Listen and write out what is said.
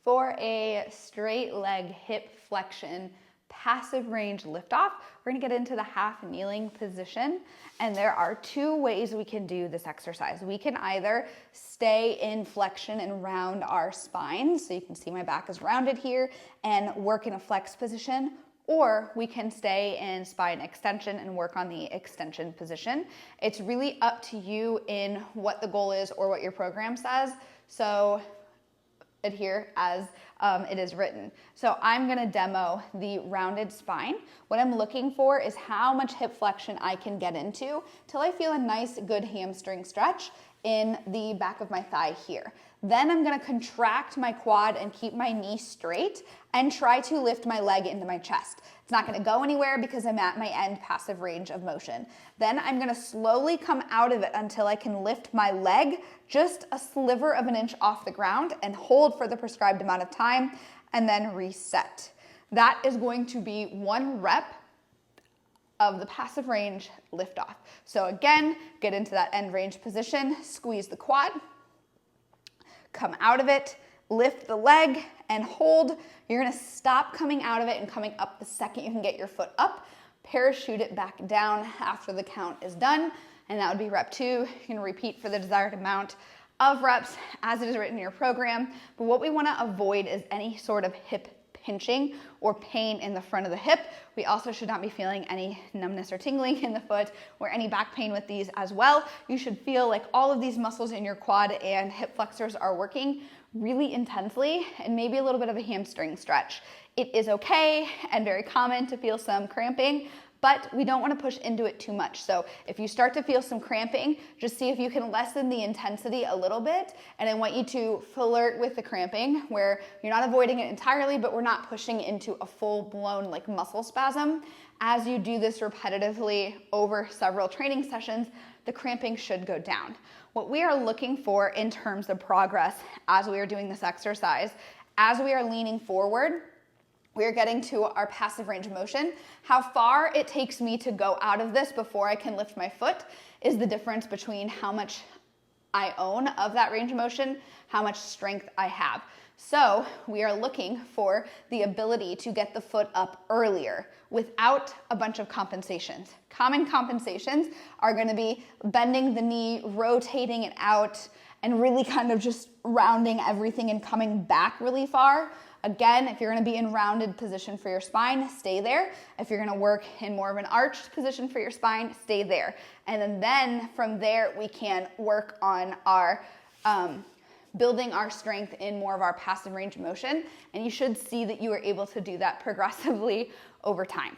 For a straight leg hip flexion, passive range liftoff, we're gonna get into the half kneeling position. And there are two ways we can do this exercise. We can either stay in flexion and round our spine. So you can see my back is rounded here and work in a flex position, or we can stay in spine extension and work on the extension position. It's really up to you in what the goal is or what your program says. So adhere as it is written. So I'm gonna demo the rounded spine. What I'm looking for is how much hip flexion I can get into till I feel a nice, good hamstring stretch in the back of my thigh here. Then I'm gonna contract my quad and keep my knee straight and try to lift my leg into my chest. It's not gonna go anywhere because I'm at my end passive range of motion. Then I'm gonna slowly come out of it until I can lift my leg just a sliver of an inch off the ground and hold for the prescribed amount of time and then reset. That is going to be 1 rep of the passive range liftoff. So again, get into that end range position, squeeze the quad, come out of it, lift the leg and hold. You're gonna stop coming out of it and coming up the second you can get your foot up. Parachute it back down after the count is done, and that would be rep 2. You're gonna repeat for the desired amount of reps as it is written in your program. But what we wanna avoid is any sort of hip pinching or pain in the front of the hip. We also should not be feeling any numbness or tingling in the foot or any back pain with these as well. You should feel like all of these muscles in your quad and hip flexors are working really intensely and maybe a little bit of a hamstring stretch. It is okay and very common to feel some cramping, but we don't want to push into it too much. So if you start to feel some cramping, just see if you can lessen the intensity a little bit. And I want you to flirt with the cramping where you're not avoiding it entirely, but we're not pushing into a full-blown like muscle spasm. As you do this repetitively over several training sessions, the cramping should go down. What we are looking for in terms of progress as we are doing this exercise, as we are leaning forward, we are getting to our passive range of motion. How far it takes me to go out of this before I can lift my foot is the difference between how much I own of that range of motion, how much strength I have. So we are looking for the ability to get the foot up earlier without a bunch of compensations. Common compensations are gonna be bending the knee, rotating it out, and really kind of just rounding everything and coming back really far. Again, if you're gonna be in rounded position for your spine, stay there. If you're gonna work in more of an arched position for your spine, stay there. And then from there, we can work on our building our strength in more of our passive range of motion. And you should see that you are able to do that progressively over time.